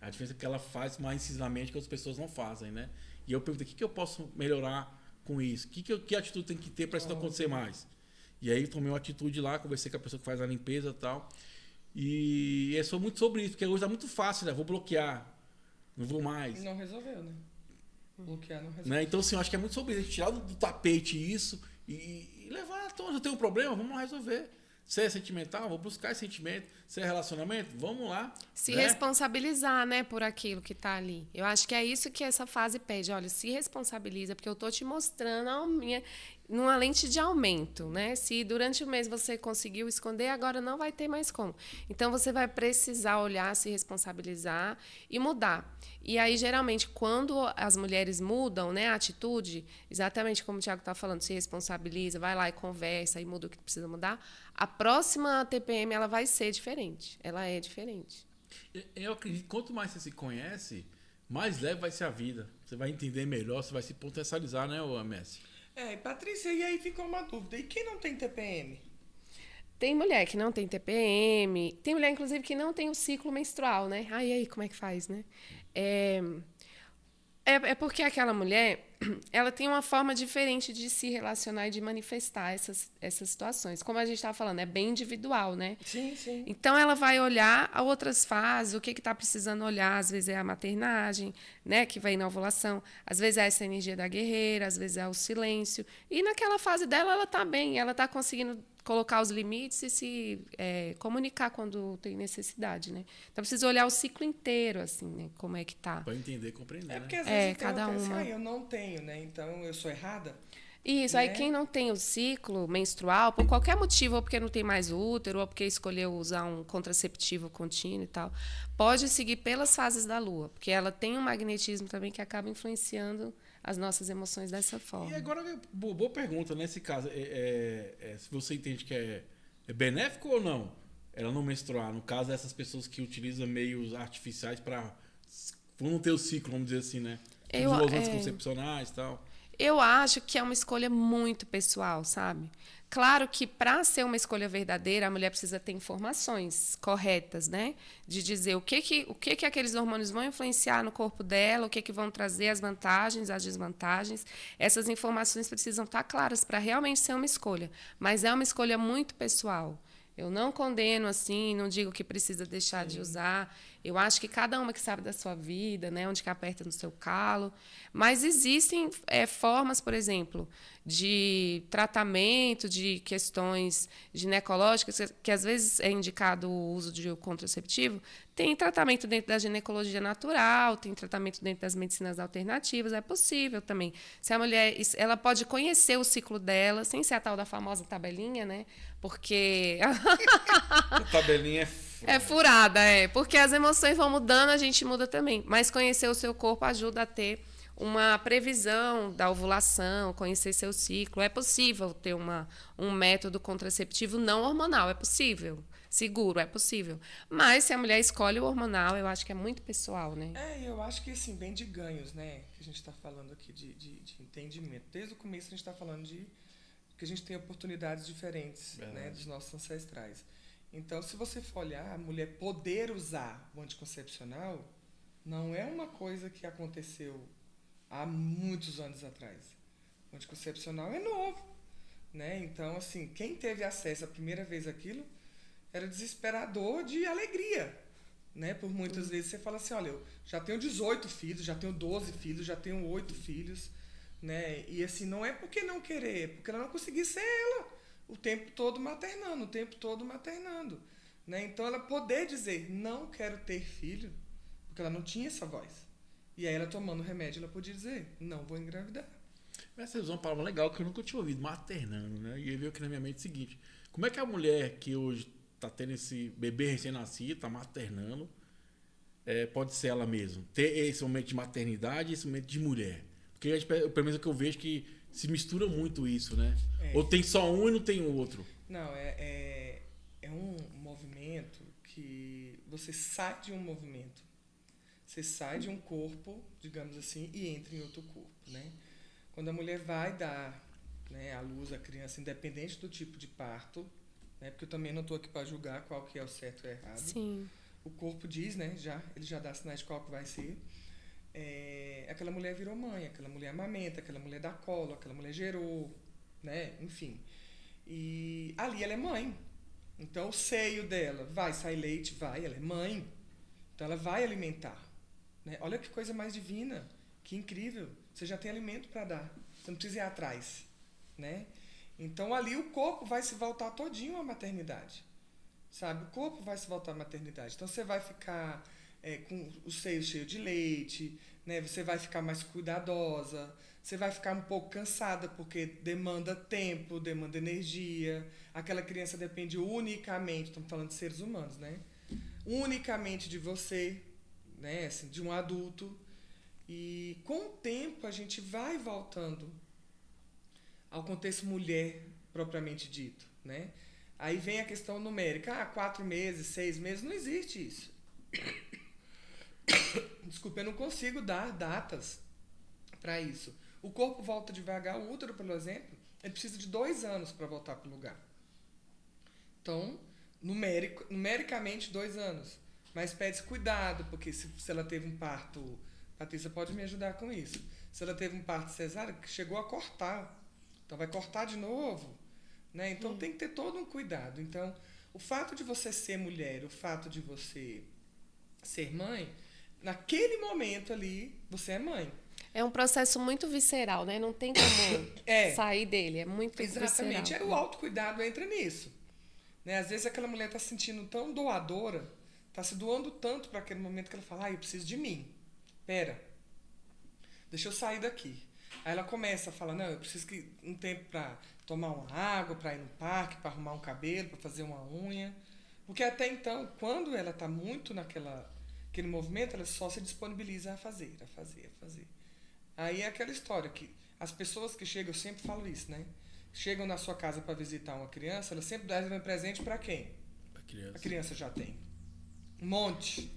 A diferença é que ela faz mais incisivamente que as pessoas não fazem, né? E eu perguntei, o que eu posso melhorar com isso? Que atitude tem que ter para isso não acontecer mais? E aí tomei uma atitude lá, conversei com a pessoa que faz a limpeza e tal. E é só muito sobre isso, porque hoje tá muito fácil, né? Vou bloquear, não vou mais. E não resolveu, né? Bloquear não resolveu. Né? Então, assim, eu acho que é muito sobre isso, tirar do tapete isso e levar a todos. Eu tenho um problema, vamos lá resolver. Se é sentimental, vou buscar esse sentimento. Se é relacionamento, vamos lá. Se né? responsabilizar, né, por aquilo que está ali. Eu acho que é isso que essa fase pede. Olha, se responsabiliza, porque eu estou te mostrando numa lente de aumento, né? Se durante o mês você conseguiu esconder, agora não vai ter mais como. Então, você vai precisar olhar, se responsabilizar e mudar. E aí, geralmente, quando as mulheres mudam, né, a atitude, exatamente como o Thiago está falando, se responsabiliza, vai lá e conversa e muda o que precisa mudar, a próxima TPM ela vai ser diferente. Ela é diferente. Eu acredito que quanto mais você se conhece, mais leve vai ser a vida. Você vai entender melhor, você vai se potencializar, né, Messi? Patrícia, e aí ficou uma dúvida. E quem não tem TPM? Tem mulher que não tem TPM, tem mulher, inclusive, que não tem o ciclo menstrual, né? Ai, aí, como é que faz, né? É, é porque aquela mulher, ela tem uma forma diferente de se relacionar e de manifestar essas situações. Como a gente estava falando, é bem individual, né? Sim, sim. Então, ela vai olhar a outras fases, o que está precisando olhar. Às vezes é a maternagem, né, que vai na ovulação. Às vezes é essa energia da guerreira, às vezes é o silêncio. E naquela fase dela, ela está bem, ela está conseguindo colocar os limites e se comunicar quando tem necessidade, né? Então, precisa olhar o ciclo inteiro, assim, né? Como é que tá. Para entender e compreender, É porque né? às vezes tem cada uma uma. eu não tenho, né? Então eu sou errada, Isso, aí né? quem não tem o ciclo menstrual, por qualquer motivo, ou porque não tem mais útero, ou porque escolheu usar um contraceptivo contínuo e tal, pode seguir pelas fases da Lua, porque ela tem um magnetismo também que acaba influenciando as nossas emoções dessa E forma. agora, boa pergunta, nesse caso, se você entende que é benéfico ou não ela não menstruar? No caso, essas pessoas que utilizam meios artificiais para não ter o ciclo, vamos dizer assim, né? Eu, Os anticoncepcionais e tal. Eu acho que é uma escolha muito pessoal, sabe? Claro que para ser uma escolha verdadeira, a mulher precisa ter informações corretas, né? De dizer o que aqueles hormônios vão influenciar no corpo dela, o que vão trazer as vantagens, as desvantagens. Essas informações precisam estar claras para realmente ser uma escolha. Mas é uma escolha muito pessoal. Eu não condeno assim, não digo que precisa deixar de usar. Eu acho que cada uma que sabe da sua vida, né, onde que aperta no seu calo. Mas existem formas, por exemplo, de tratamento de questões ginecológicas, que às vezes é indicado o uso de contraceptivo. Tem tratamento dentro da ginecologia natural, tem tratamento dentro das medicinas alternativas, é possível também. Se a mulher, ela pode conhecer o ciclo dela, sem ser a tal da famosa tabelinha, né? Porque A tabelinha é furada, porque as emoções vão mudando, a gente muda também. Mas conhecer o seu corpo ajuda a ter uma previsão da ovulação, conhecer seu ciclo. É possível ter um método contraceptivo não hormonal, é possível. Seguro, é possível. Mas se a mulher escolhe o hormonal, eu acho que é muito pessoal, né? Eu acho que assim, bem de ganhos, né? Que a gente está falando aqui de entendimento. Desde o começo a gente está falando de que a gente tem oportunidades diferentes, né, dos nossos ancestrais. Então, se você for olhar, a mulher poder usar o anticoncepcional não é uma coisa que aconteceu há muitos anos atrás. O anticoncepcional é novo, né? Então, assim, quem teve acesso a primeira vez àquilo era desesperador de alegria, né? Por muitas vezes você fala assim, olha, eu já tenho 18 filhos, já tenho 12 filhos, já tenho 8 filhos, né? E assim, não é porque não querer, é porque ela não conseguia ser ela o tempo todo maternando, né? Então ela poder dizer, não quero ter filho, porque ela não tinha essa voz. E aí ela tomando remédio, ela podia dizer, não vou engravidar. Mas você usou uma palavra legal que eu nunca tinha ouvido, maternando, né? E veio aqui na minha mente o seguinte, como é que a mulher que hoje tá tendo esse bebê recém-nascido, tá maternando, pode ser ela mesma? Ter esse momento de maternidade e esse momento de mulher? Porque pelo menos é que eu vejo que se mistura muito isso, né? Ou tem só um e não tem o outro? Não, é um movimento que você sai de um movimento. Você sai de um corpo, digamos assim, e entra em outro corpo, né? Quando a mulher vai dar, né, à luz à criança, independente do tipo de parto, né? Porque eu também não estou aqui para julgar qual que é o certo ou errado. Sim. O corpo diz, né? Ele já dá sinais de qual que vai ser. Aquela mulher virou mãe, aquela mulher amamenta, aquela mulher dá colo, aquela mulher gerou, né? Enfim. E ali ela é mãe. Então o seio dela vai sair leite, vai, ela é mãe. Então ela vai alimentar, né? Olha que coisa mais divina, que incrível. Você já tem alimento para dar, você não precisa ir atrás, né? Então ali o corpo vai se voltar todinho à maternidade, sabe? O corpo vai se voltar à maternidade. Então você vai ficar com o seio cheio de leite, né? Você vai ficar mais cuidadosa, você vai ficar um pouco cansada porque demanda tempo, demanda energia. Aquela criança depende unicamente, estamos falando de seres humanos, né? Unicamente de você, né? Assim, de um adulto. E com o tempo a gente vai voltando ao contexto mulher propriamente dito, né? Aí vem a questão numérica. 4 meses, 6 meses, não existe isso. Desculpa, eu não consigo dar datas para isso. O corpo volta devagar, o útero, por exemplo, ele precisa de 2 anos para voltar para o lugar. Então, numericamente 2 anos. Mas pede cuidado, porque se ela teve um parto, Patrícia pode me ajudar com isso. Se ela teve um parto cesárea, que chegou a cortar, então vai cortar de novo, né? Então tem que ter todo um cuidado. Então, o fato de você ser mulher, o fato de você ser mãe, naquele momento ali, você é mãe. É um processo muito visceral, né? Não tem como sair dele. É muito Exatamente. visceral. O autocuidado entra nisso. Né? Às vezes aquela mulher está se sentindo tão doadora, está se doando tanto para aquele momento que ela fala, eu preciso de mim. Pera, deixa eu sair daqui. Aí ela começa a falar, não, eu preciso de um tempo para tomar uma água, para ir no parque, para arrumar um cabelo, para fazer uma unha. Porque até então, quando ela está muito naquele movimento, ela só se disponibiliza a fazer. Aí é aquela história que as pessoas que chegam, eu sempre falo isso, né? Chegam na sua casa para visitar uma criança, elas sempre devem um presente para quem? A criança. A criança já tem. Um monte.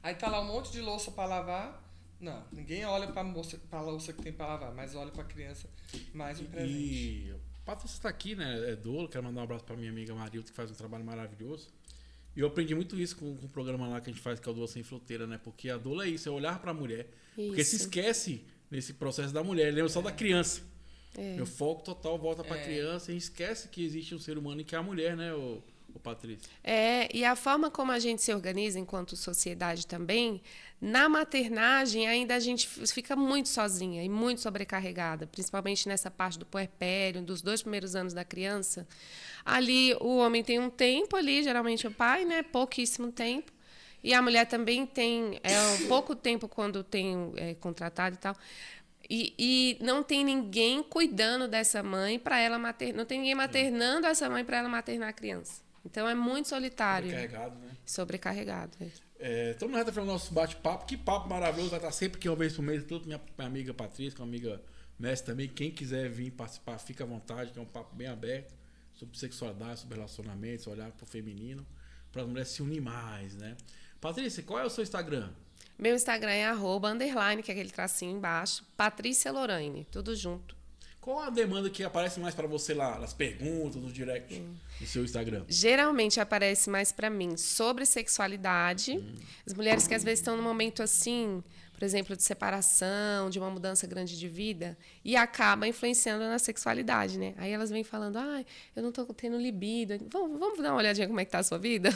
Aí tá lá um monte de louça para lavar. Não, ninguém olha para a louça que tem para lavar, mas olha para a criança mais um presente. E o Patrícia está aqui, né? É doula. Quero mandar um abraço para minha amiga Marilda, que faz um trabalho maravilhoso. E eu aprendi muito isso com o programa lá que a gente faz, que é o Doula Sem Fronteira, né? Porque a doula é isso, é olhar para a mulher. Isso. Porque se esquece nesse processo da mulher, lembra só da criança. Meu foco total volta para a criança e esquece que existe um ser humano e que é a mulher, né, o Patrícia? E a forma como a gente se organiza enquanto sociedade também, na maternagem ainda a gente fica muito sozinha e muito sobrecarregada, principalmente nessa parte do puerpério, dos 2 primeiros anos da criança. Ali o homem tem um tempo ali, geralmente o pai, né, pouquíssimo tempo. E a mulher também tem um pouco tempo quando tem contratado e tal. E não tem ninguém cuidando dessa mãe para ela maternar. Não tem ninguém maternando essa mãe para ela maternar a criança. Então é muito solitário. Sobrecarregado, né? Sobrecarregado. Estamos na reta final do nosso bate-papo. Que papo maravilhoso. Vai estar sempre aqui uma vez por mês. Tanto minha amiga Patrícia, com a amiga Mestre também. Quem quiser vir participar, fica à vontade, que é um papo bem aberto sobre sexualidade, sobre relacionamentos, olhar para o feminino, para as mulheres se unir mais, né? Patrícia, qual é o seu Instagram? Meu Instagram é @_, que é aquele tracinho embaixo, Patrícia Lorraine, tudo junto. Qual a demanda que aparece mais para você lá, nas perguntas, no direct do seu Instagram? Geralmente aparece mais para mim sobre sexualidade. As mulheres que às vezes estão num momento assim, por exemplo, de separação, de uma mudança grande de vida, e acaba influenciando na sexualidade, né? Aí elas vêm falando, eu não estou tendo libido. Vamos dar uma olhadinha como é que está a sua vida?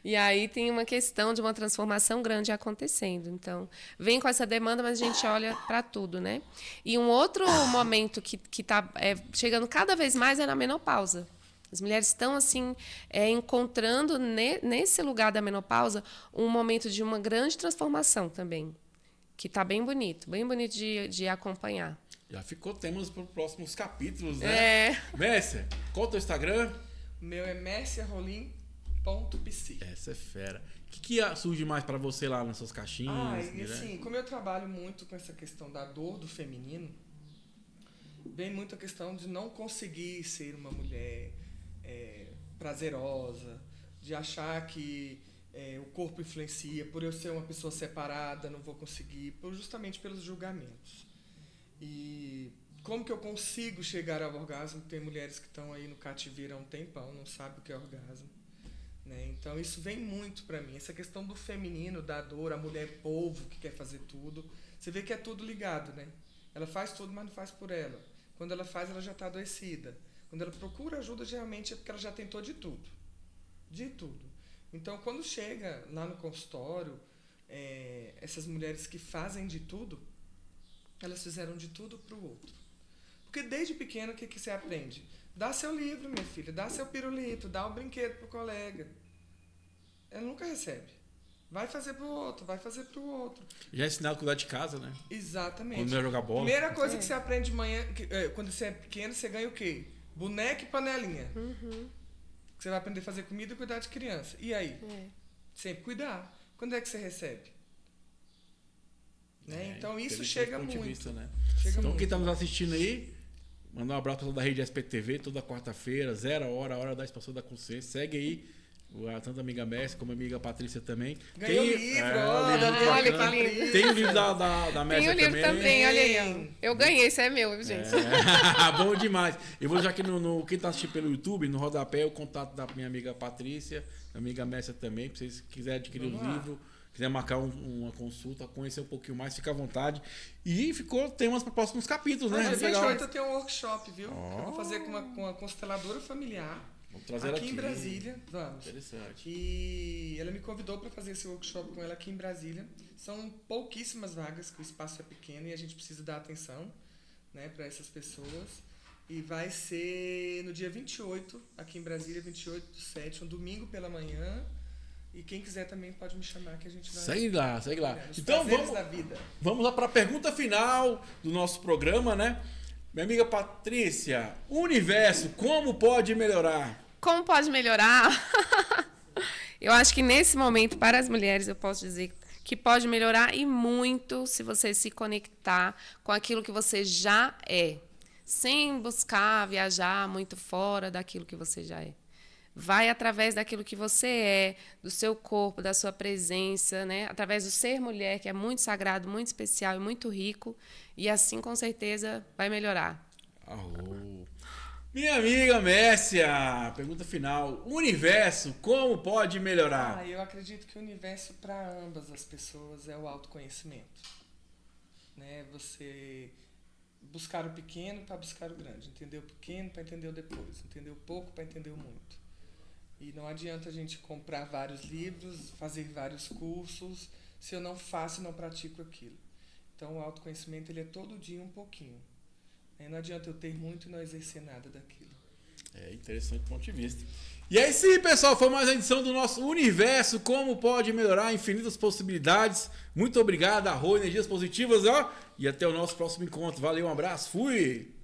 E aí tem uma questão de uma transformação grande acontecendo. Então, vem com essa demanda, mas a gente olha para tudo, né? E um outro momento que está chegando cada vez mais é na menopausa. As mulheres estão assim encontrando nesse lugar da menopausa um momento de uma grande transformação também, que está bem bonito de acompanhar. Já ficou temas para os próximos capítulos, né? Mércia, qual é o teu Instagram? O meu é merciarolim.pc. Essa é fera. O que surge mais para você lá nas suas caixinhas? E assim, como eu trabalho muito com essa questão da dor do feminino, vem muito a questão de não conseguir ser uma mulher prazerosa, de achar que o corpo influencia, por eu ser uma pessoa separada, não vou conseguir, justamente pelos julgamentos. E como que eu consigo chegar ao orgasmo? Tem mulheres que estão aí no cativeiro há um tempão, não sabem o que é orgasmo. Né? Então isso vem muito para mim, essa questão do feminino, da dor, a mulher polvo que quer fazer tudo. Você vê que é tudo ligado, né? Ela faz tudo, mas não faz por ela. Quando ela faz, ela já está adoecida. Quando ela procura ajuda, geralmente é porque ela já tentou de tudo. De tudo. Então, quando chega lá no consultório, essas mulheres que fazem de tudo, elas fizeram de tudo para o outro. Porque desde pequena, o que você aprende? Dá seu livro, minha filha, dá seu pirulito, dá um brinquedo pro colega. Ela nunca recebe. Vai fazer pro outro, vai fazer pro outro. Já é ensinado a cuidar de casa, né? Exatamente. Quando vai jogar bola. Primeira coisa que você aprende de manhã, quando você é pequeno, você ganha o quê? Boneca e panelinha. Você vai aprender a fazer comida e cuidar de criança. E aí? Sempre cuidar. Quando é que você recebe? Né? Então isso chega muito. Vista, né? Chega então muito. Quem está nos assistindo aí, mandar um abraço para toda a rede SPTV, toda quarta-feira, 0 hora, a hora da expansão da consciência. Segue aí, Tanto a amiga Messi como a amiga Patrícia também. Ganhou o livro, olha que lindo. Tem o livro da Messi Tem o livro também, olha aí. Ó. Eu ganhei, isso é meu, gente. Bom demais. Eu vou deixar aqui quem tá assistindo pelo YouTube, no rodapé, o contato da minha amiga Patrícia, da amiga Messi também, pra vocês quiserem adquirir o livro, quiser marcar uma consulta, conhecer um pouquinho mais, fica à vontade. E ficou temas para próximos capítulos, né? Dia 28 eu tenho um workshop, viu? Eu vou fazer com uma consteladora familiar. Vamos trazer aqui em Brasília. Vamos. Interessante. E ela me convidou para fazer esse workshop com ela aqui em Brasília. São pouquíssimas vagas, que o espaço é pequeno e a gente precisa dar atenção, né, para essas pessoas. E vai ser no dia 28, aqui em Brasília, 28/7, um domingo pela manhã. E quem quiser também pode me chamar que a gente vai... Segue lá. Então vamos lá para a pergunta final do nosso programa, né? Minha amiga Patrícia, o universo, como pode melhorar? Como pode melhorar? Eu acho que nesse momento, para as mulheres, eu posso dizer que pode melhorar e muito se você se conectar com aquilo que você já é, sem buscar viajar muito fora daquilo que você já é. Vai através daquilo que você é, do seu corpo, da sua presença, né? Através do ser mulher, que é muito sagrado, muito especial e muito rico. E assim, com certeza, vai melhorar. Minha amiga Messia, pergunta final. O universo, como pode melhorar? Eu acredito que o universo, para ambas as pessoas, é o autoconhecimento. Né? Você buscar o pequeno para buscar o grande. Entender o pequeno para entender o depois. Entender o pouco para entender o muito. E não adianta a gente comprar vários livros, fazer vários cursos, se eu não faço e não pratico aquilo. Então, o autoconhecimento ele é todo dia um pouquinho. Não adianta eu ter muito e não exercer nada daquilo. É interessante ponto de vista. E é isso aí, pessoal. Foi mais uma edição do nosso Universo. Como pode melhorar? Infinitas possibilidades. Muito obrigado, Arro, Energias Positivas. E até o nosso próximo encontro. Valeu, um abraço. Fui!